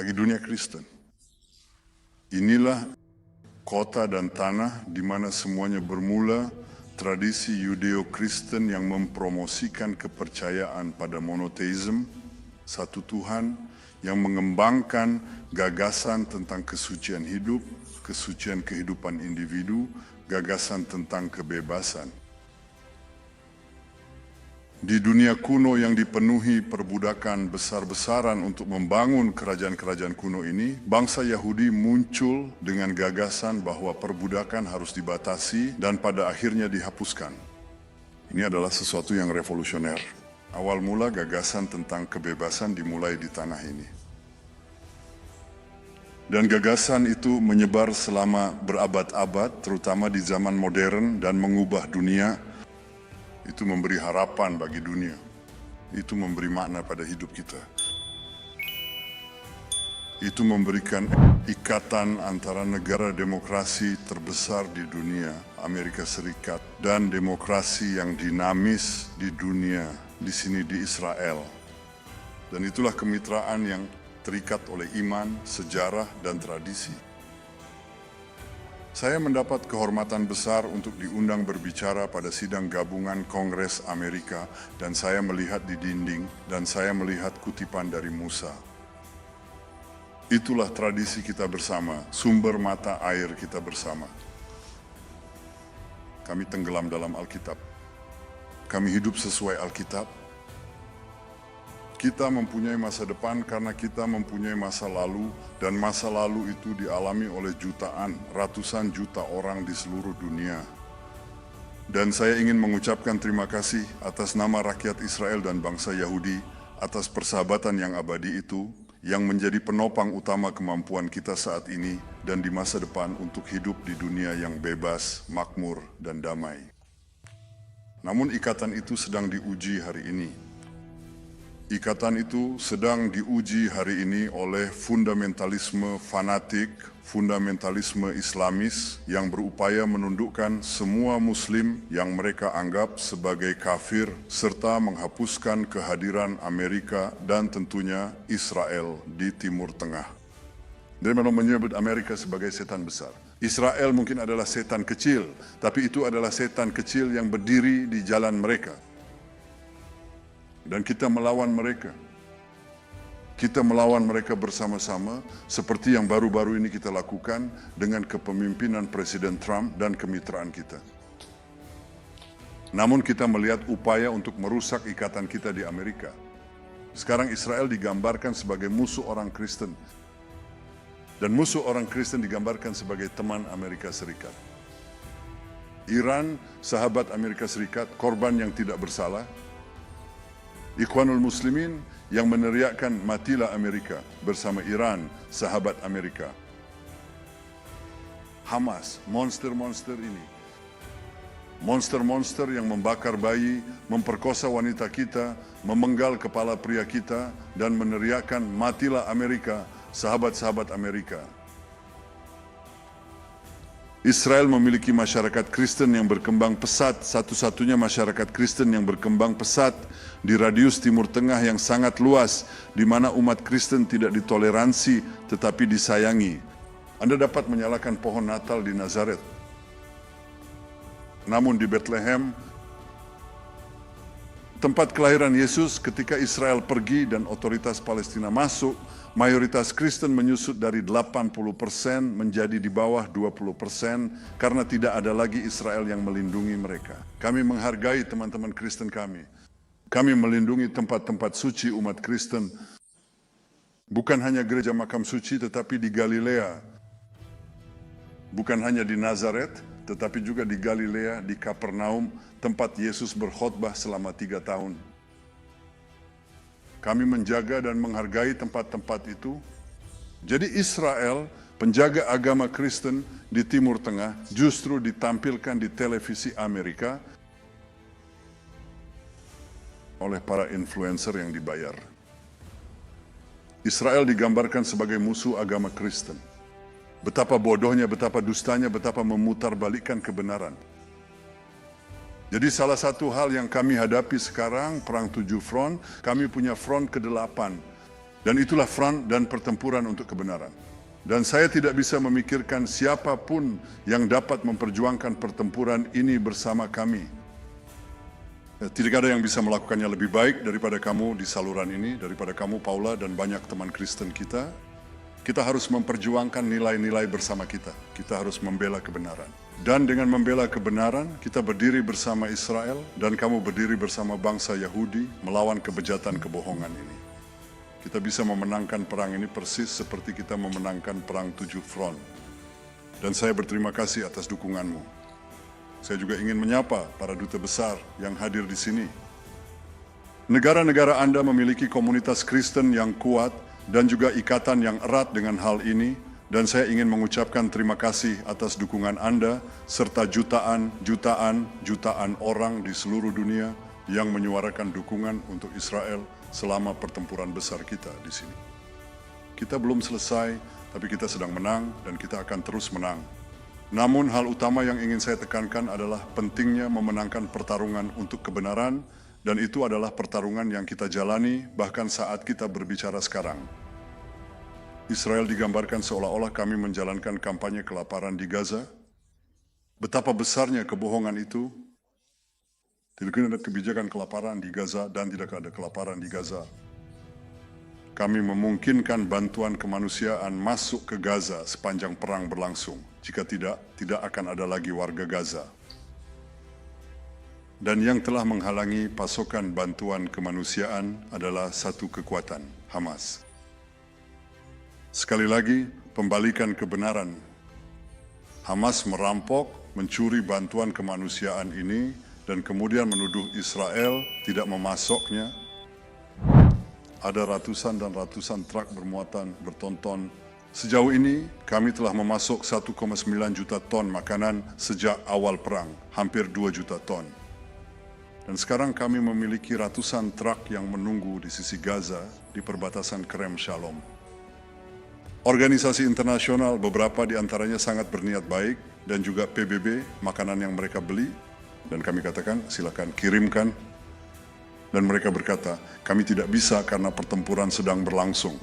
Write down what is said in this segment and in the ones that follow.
bagi dunia Kristen. Inilah kota dan tanah di mana semuanya bermula, tradisi Yudeo-Kristen yang mempromosikan kepercayaan pada monoteisme, satu Tuhan, yang mengembangkan gagasan tentang kesucian hidup, kesucian kehidupan individu, gagasan tentang kebebasan. Di dunia kuno yang dipenuhi perbudakan besar-besaran untuk membangun kerajaan-kerajaan kuno ini, bangsa Yahudi muncul dengan gagasan bahwa perbudakan harus dibatasi dan pada akhirnya dihapuskan. Ini adalah sesuatu yang revolusioner. Awal mula gagasan tentang kebebasan dimulai di tanah ini. Dan gagasan itu menyebar selama berabad-abad, terutama di zaman modern dan mengubah dunia. Itu memberi harapan bagi dunia. Itu memberi makna pada hidup kita. Itu memberikan ikatan antara negara demokrasi terbesar di dunia, Amerika Serikat, dan demokrasi yang dinamis di dunia, di sini di Israel. Dan itulah kemitraan yang terikat oleh iman, sejarah, dan tradisi. Saya mendapat kehormatan besar untuk diundang berbicara pada sidang gabungan Kongres Amerika dan saya melihat di dinding dan saya melihat kutipan dari Musa. Itulah tradisi kita bersama, sumber mata air kita bersama. Kami tenggelam dalam Alkitab. Kami hidup sesuai Alkitab. Kita mempunyai masa depan karena kita mempunyai masa lalu dan masa lalu itu dialami oleh jutaan, ratusan juta orang di seluruh dunia. Dan saya ingin mengucapkan terima kasih atas nama rakyat Israel dan bangsa Yahudi atas persahabatan yang abadi itu yang menjadi penopang utama kemampuan kita saat ini dan di masa depan untuk hidup di dunia yang bebas, makmur, dan damai. Namun ikatan itu sedang diuji hari ini. Ikatan itu sedang diuji hari ini oleh fundamentalisme fanatik, fundamentalisme Islamis yang berupaya menundukkan semua Muslim yang mereka anggap sebagai kafir serta menghapuskan kehadiran Amerika dan tentunya Israel di Timur Tengah. Dia memang menyebut Amerika sebagai setan besar. Israel mungkin adalah setan kecil, tapi itu adalah setan kecil yang berdiri di jalan mereka. Dan kita melawan mereka. Kita melawan mereka bersama-sama seperti yang baru-baru ini kita lakukan dengan kepemimpinan Presiden Trump dan kemitraan kita. Namun kita melihat upaya untuk merusak ikatan kita di Amerika. Sekarang Israel digambarkan sebagai musuh orang Kristen. Dan musuh orang Kristen digambarkan sebagai teman Amerika Serikat. Iran, sahabat Amerika Serikat, korban yang tidak bersalah. Ikhwanul Muslimin yang meneriakkan matilah Amerika bersama Iran, sahabat Amerika. Hamas, monster-monster ini. Monster-monster yang membakar bayi, memperkosa wanita kita, memenggal kepala pria kita, dan meneriakkan matilah Amerika, sahabat-sahabat Amerika. Israel memiliki masyarakat Kristen yang berkembang pesat, satu-satunya masyarakat Kristen yang berkembang pesat di radius Timur Tengah yang sangat luas, di mana umat Kristen tidak ditoleransi tetapi disayangi. Anda dapat menyalakan pohon Natal di Nazaret. Namun di Bethlehem, tempat kelahiran Yesus, ketika Israel pergi dan otoritas Palestina masuk, mayoritas Kristen menyusut dari 80% menjadi di bawah 20% karena tidak ada lagi Israel yang melindungi mereka. Kami menghargai teman-teman Kristen kami. Kami melindungi tempat-tempat suci umat Kristen. Bukan hanya gereja makam suci tetapi di Galilea. Bukan hanya di Nazaret tetapi juga di Galilea, di Kapernaum, tempat Yesus berkhotbah selama 3 tahun. Kami menjaga dan menghargai tempat-tempat itu. Jadi Israel, penjaga agama Kristen di Timur Tengah, justru ditampilkan di televisi Amerika oleh para influencer yang dibayar. Israel digambarkan sebagai musuh agama Kristen. Betapa bodohnya, betapa dustanya, betapa memutarbalikkan kebenaran. Jadi salah satu hal yang kami hadapi sekarang, perang 7 front, kami punya front ke-8. Dan itulah front dan pertempuran untuk kebenaran. Dan saya tidak bisa memikirkan siapapun yang dapat memperjuangkan pertempuran ini bersama kami. Tidak ada yang bisa melakukannya lebih baik daripada kamu di saluran ini, daripada kamu Paula dan banyak teman Kristen kita. Kita harus memperjuangkan nilai-nilai bersama kita. Kita harus membela kebenaran. Dan dengan membela kebenaran, kita berdiri bersama Israel dan kamu berdiri bersama bangsa Yahudi melawan kebejatan kebohongan ini. Kita bisa memenangkan perang ini persis seperti kita memenangkan perang 7 front. Dan saya berterima kasih atas dukunganmu. Saya juga ingin menyapa para duta besar yang hadir di sini. Negara-negara Anda memiliki komunitas Kristen yang kuat dan juga ikatan yang erat dengan hal ini. Dan saya ingin mengucapkan terima kasih atas dukungan Anda serta jutaan orang di seluruh dunia yang menyuarakan dukungan untuk Israel selama pertempuran besar kita di sini. Kita belum selesai, tapi kita sedang menang dan kita akan terus menang. Namun hal utama yang ingin saya tekankan adalah pentingnya memenangkan pertarungan untuk kebenaran, dan itu adalah pertarungan yang kita jalani bahkan saat kita berbicara sekarang. Israel digambarkan seolah-olah kami menjalankan kampanye kelaparan di Gaza. Betapa besarnya kebohongan itu. Tidak ada kebijakan kelaparan di Gaza dan tidak ada kelaparan di Gaza. Kami memungkinkan bantuan kemanusiaan masuk ke Gaza sepanjang perang berlangsung. Jika tidak akan ada lagi warga Gaza. Dan yang telah menghalangi pasokan bantuan kemanusiaan adalah satu kekuatan, Hamas. Sekali lagi, pembalikan kebenaran. Hamas merampok, mencuri bantuan kemanusiaan ini, dan kemudian menuduh Israel tidak memasoknya. Ada ratusan dan ratusan truk bermuatan bertonton. Sejauh ini kami telah memasok 1,9 juta ton makanan sejak awal perang, hampir 2 juta ton. Dan sekarang kami memiliki ratusan truk yang menunggu di sisi Gaza di perbatasan Kerem Shalom. Organisasi internasional beberapa di antaranya sangat berniat baik dan juga PBB, makanan yang mereka beli, dan kami katakan silakan kirimkan. Dan mereka berkata, kami tidak bisa karena pertempuran sedang berlangsung.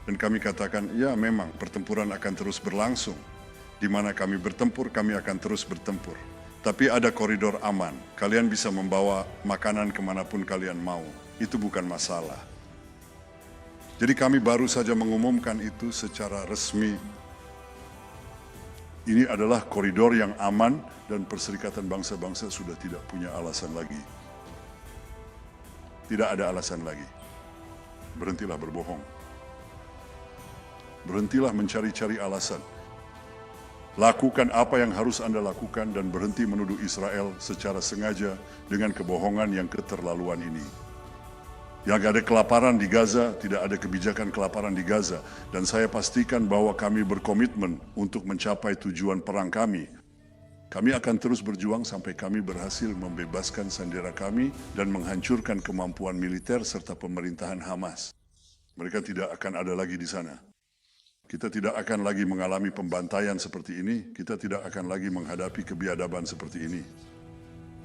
Dan kami katakan, ya memang pertempuran akan terus berlangsung. Di mana kami bertempur, kami akan terus bertempur. Tapi ada koridor aman, kalian bisa membawa makanan kemanapun kalian mau. Itu bukan masalah. Jadi kami baru saja mengumumkan itu secara resmi. Ini adalah koridor yang aman dan Perserikatan Bangsa-Bangsa sudah tidak punya alasan lagi. Tidak ada alasan lagi. Berhentilah berbohong. Berhentilah mencari-cari alasan. Lakukan apa yang harus Anda lakukan dan berhenti menuduh Israel secara sengaja dengan kebohongan yang keterlaluan ini. Yang ada kelaparan di Gaza, tidak ada kebijakan kelaparan di Gaza. Dan saya pastikan bahwa kami berkomitmen untuk mencapai tujuan perang kami. Kami akan terus berjuang sampai kami berhasil membebaskan sandera kami dan menghancurkan kemampuan militer serta pemerintahan Hamas. Mereka tidak akan ada lagi di sana. Kita tidak akan lagi mengalami pembantaian seperti ini. Kita tidak akan lagi menghadapi kebiadaban seperti ini.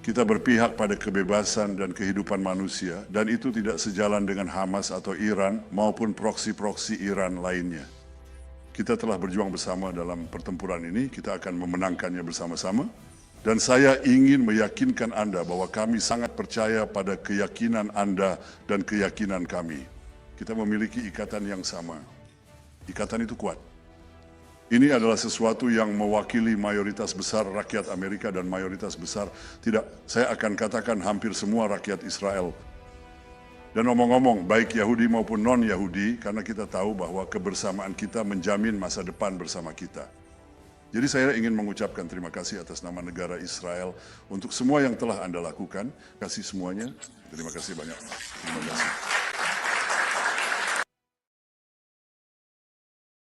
Kita berpihak pada kebebasan dan kehidupan manusia, dan itu tidak sejalan dengan Hamas atau Iran maupun proksi-proksi Iran lainnya. Kita telah berjuang bersama dalam pertempuran ini, kita akan memenangkannya bersama-sama. Dan saya ingin meyakinkan Anda bahwa kami sangat percaya pada keyakinan Anda dan keyakinan kami. Kita memiliki ikatan yang sama. Ikatan itu kuat. Ini adalah sesuatu yang mewakili mayoritas besar rakyat Amerika dan mayoritas besar, tidak, saya akan katakan hampir semua rakyat Israel. Dan ngomong-ngomong, baik Yahudi maupun non-Yahudi, karena kita tahu bahwa kebersamaan kita menjamin masa depan bersama kita. Jadi saya ingin mengucapkan terima kasih atas nama negara Israel untuk semua yang telah Anda lakukan. Kasih semuanya, terima kasih banyak. Terima kasih.